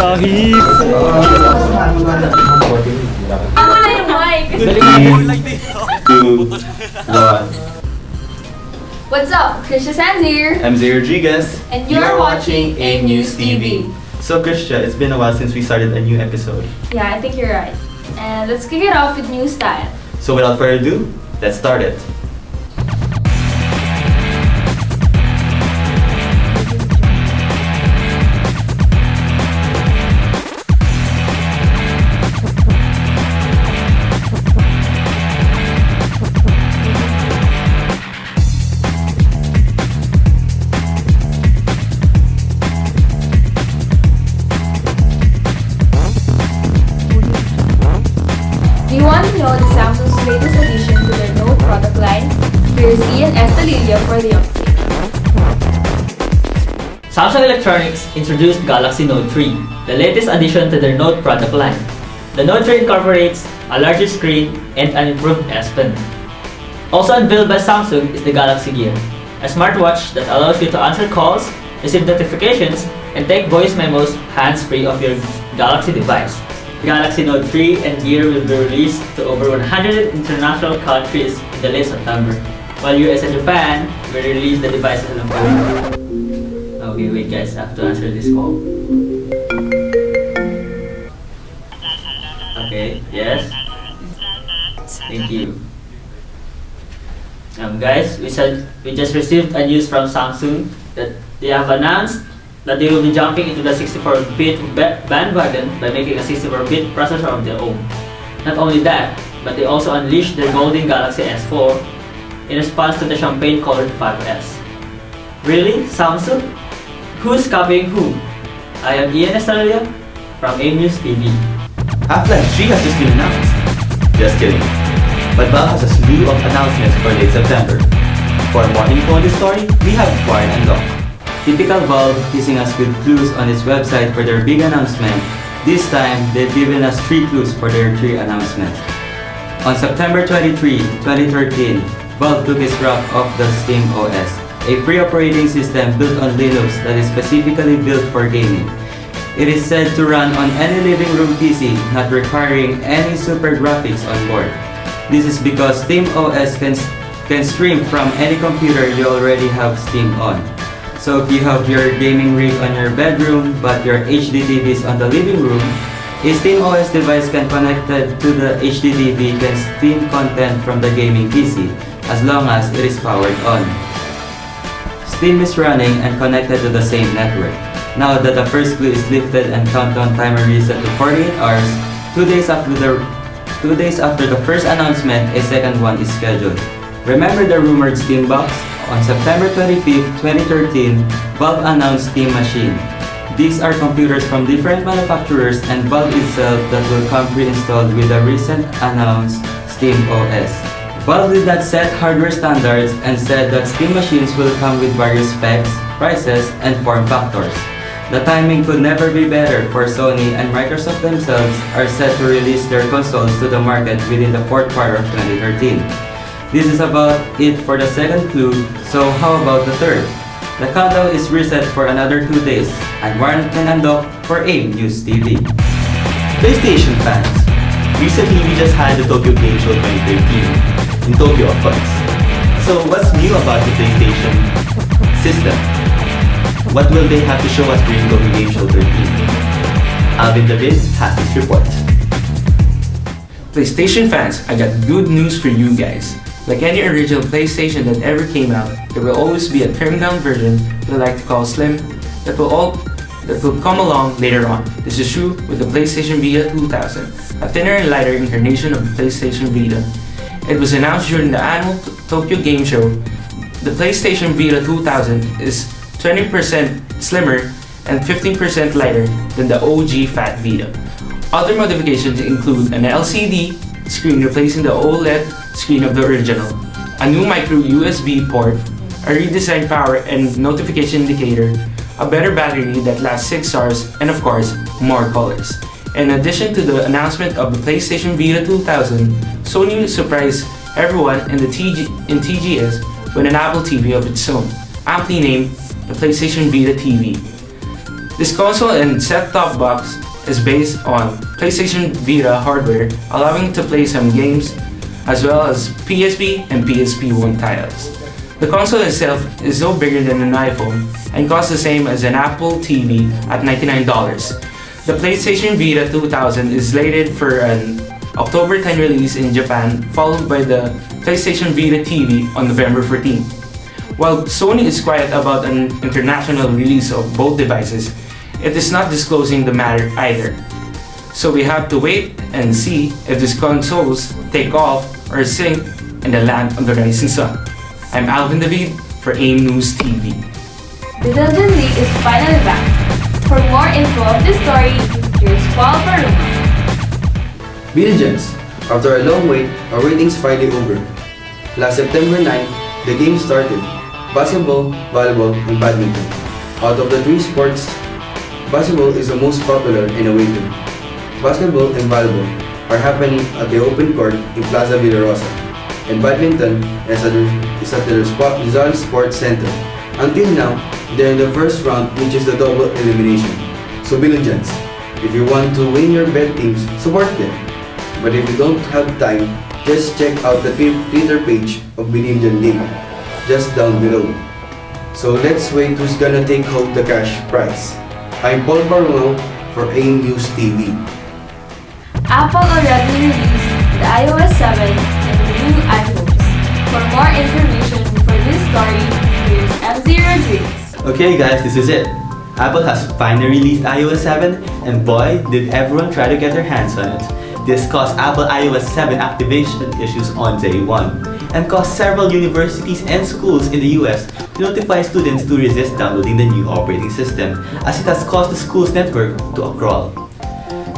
Sahib! Ano na yung mic? 2, 1. What's up? Christia Sanz here. I'm Zay Rodriguez. And you're watching A News TV. So Christia, it's been a while since we started a new episode. Yeah, I think you're right. And let's kick it off with news style. So without further ado, let's start it. Do you want to know the Samsung's latest addition to their Note product line? Here's Ian Estalilla for the update. Samsung Electronics introduced Galaxy Note 3, the latest addition to their Note product line. The Note 3 incorporates a larger screen and an improved S Pen. Also unveiled by Samsung is the Galaxy Gear, a smartwatch that allows you to answer calls, receive notifications, and take voice memos hands-free of your Galaxy device. Galaxy Note 3 and Gear will be released to over 100 international countries in the late September, while US and Japan will release the devices in October. Okay, wait guys, I have to answer this call. Okay, yes. Thank you. Guys, we just received a news from Samsung that they have announced that they will be jumping into the 64-bit bandwagon by making a 64-bit processor of their own. Not only that, but they also unleashed their golden Galaxy S4 in response to the champagne-colored 5S. Really? Samsung? Who's copying who? I am Ian Estolano from A News TV. Half-Life 3 has just been announced. Just kidding. But Valve has a slew of announcements for late September. For more info on this story, we have acquired Andoc. Typical Valve teasing us with clues on its website for their big announcement. This time, they've given us 3 clues for their 3 announcements. On September 23, 2013, Valve took its wrap off the Steam OS, a free operating system built on Linux that is specifically built for gaming. It is said to run on any living room PC, not requiring any super graphics on board. This is because Steam OS can stream from any computer you already have Steam on. So if you have your gaming rig on your bedroom but your HD TV is on the living room, a Steam OS device can connected to the HD TV can stream content from the gaming PC as long as it is powered on. Steam is running and connected to the same network. Now that the first clue is lifted and countdown timer reset to 48 hours, 2 days after the first announcement, a second one is scheduled. Remember the rumored Steam box? On September 25, 2013, Valve announced Steam Machine. These are computers from different manufacturers and Valve itself that will come pre-installed with the recent announced Steam OS. Valve did not set hardware standards and said that Steam machines will come with various specs, prices, and form factors. The timing could never be better for Sony, and Microsoft themselves are set to release their consoles to the market within the 4th quarter of 2013. This is about it for the second clue, so how about the third? The countdown is reset for another 2 days. I'm Warren and Andoc for A News TV. PlayStation fans, recently we just had the Tokyo Game Show 2013, in Tokyo of course. So what's new about the PlayStation system? What will they have to show us during Tokyo Game Show 13? Alvin David has this report. PlayStation fans, I got good news for you guys. Like any original PlayStation that ever came out, there will always be a trimmed down version we like to call Slim that will come along later on. This is true with the PlayStation Vita 2000, a thinner and lighter incarnation of the PlayStation Vita. It was announced during the annual Tokyo Game Show. The PlayStation Vita 2000 is 20% slimmer and 15% lighter than the OG Fat Vita. Other modifications include an LCD screen replacing the OLED screen of the original, a new micro USB port, a redesigned power and notification indicator, a better battery that lasts 6 hours, and of course, more colors. In addition to the announcement of the PlayStation Vita 2000, Sony surprised everyone in TGS with an Apple TV of its own, aptly named the PlayStation Vita TV. This console and set-top box is based on PlayStation Vita hardware, allowing to play some games as well as PSP and PSP1 titles. The console itself is no bigger than an iPhone and costs the same as an Apple TV at $99. The PlayStation Vita 2000 is slated for an October 10 release in Japan, followed by the PlayStation Vita TV on November 14. While Sony is quiet about an international release of both devices, it is not disclosing the matter either. So we have to wait and see if these consoles take off or sink in the land of the rising sun. I'm Alvin David for AIM News TV. The Belgian League is finally back. For more info of this story, here's Parungao. Belgians, after a long wait, our waiting's finally over. Last September 9, the game started. Basketball, volleyball, and badminton. Out of the three sports, basketball is the most popular and awaited. Basketball and volleyball are happening at the open court in Plaza Villarosa, and badminton is at the Rizal Sports Center. Until now, they're in the first round, which is the double elimination. So Belgians, if you want to win your bet teams, support them. But if you don't have time, just check out the Twitter page of Belgian League, just down below. So let's wait who's gonna take home the cash prize. I'm Paul Parungao for AIM News TV. Apple already released the iOS 7 and the new iPhones. For more information for this story, here's MZ Rodriguez. Okay guys, this is it. Apple has finally released iOS 7 and boy, did everyone try to get their hands on it. This caused Apple iOS 7 activation issues on day 1 and caused several universities and schools in the US to notify students to resist downloading the new operating system as it has caused the school's network to crawl.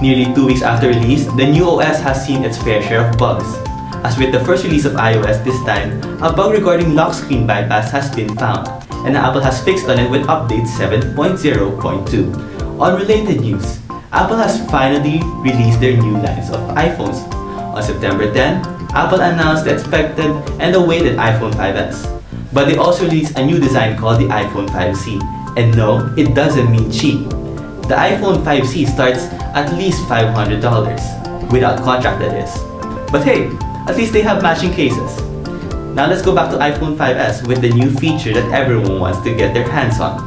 Nearly 2 weeks after release, the new OS has seen its fair share of bugs. As with the first release of iOS this time, a bug regarding lock screen bypass has been found, and Apple has fixed on it with update 7.0.2. On related news, Apple has finally released their new lines of iPhones. On September 10, Apple announced the expected and awaited iPhone 5s. But they also released a new design called the iPhone 5C. And no, it doesn't mean cheap. The iPhone 5C starts at least $500, without contract that is. But hey, at least they have matching cases. Now let's go back to iPhone 5s with the new feature that everyone wants to get their hands on.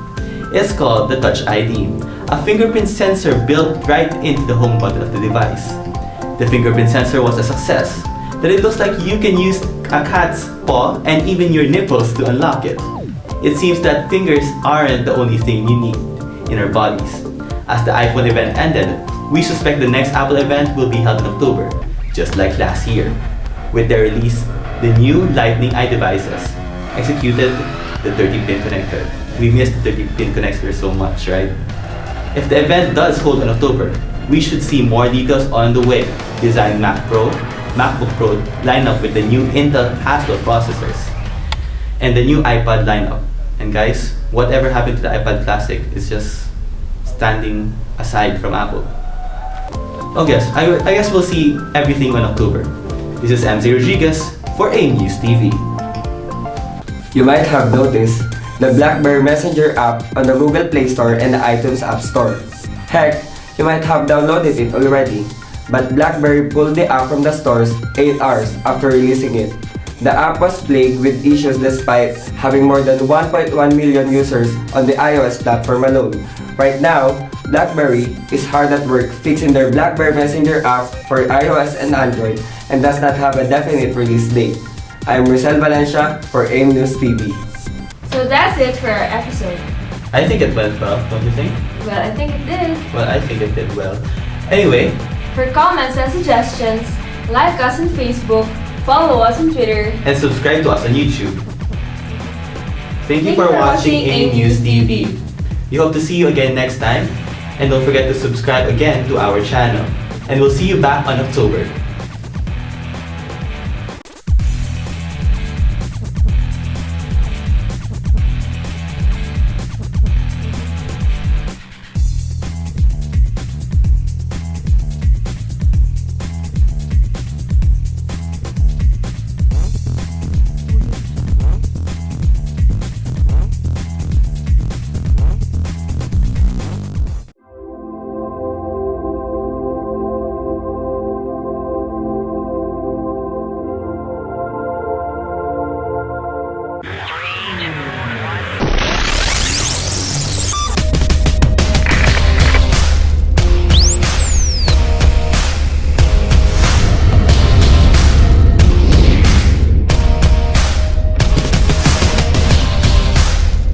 It's called the Touch ID, a fingerprint sensor built right into the home button of the device. The fingerprint sensor was a success, that it looks like you can use a cat's paw and even your nipples to unlock it. It seems that fingers aren't the only thing you need in our bodies. As the iPhone event ended, we suspect the next Apple event will be held in October, just like last year. With their release, the new Lightning Eye devices executed the 30-pin connector. We missed the 30-pin connector so much, right? If the event does hold in October, we should see more details on the way. Design MacBook Pro lineup with the new Intel Haswell processors, and the new iPad lineup. And guys, whatever happened to the iPad Classic is just standing aside from Apple. I guess we'll see everything in October. This is MZ Rodriguez for AIM News TV. You might have noticed the BlackBerry Messenger app on the Google Play Store and the iTunes App Store. Heck, you might have downloaded it already, but BlackBerry pulled the app from the stores 8 hours after releasing it. The app was plagued with issues despite having more than 1.1 million users on the iOS platform alone. Right now, BlackBerry is hard at work fixing their BlackBerry Messenger app for iOS and Android and does not have a definite release date. I'm Ricel Valencia for AIM News TV. So that's it for our episode. I think it went well, don't you think? Well, I think it did. Well, I think it did well. Anyway, For comments and suggestions, like us on Facebook, follow us on Twitter, and subscribe to us on YouTube. Thank you for watching AIM News TV. We hope to see you again next time, and don't forget to subscribe again to our channel. And we'll see you back on October.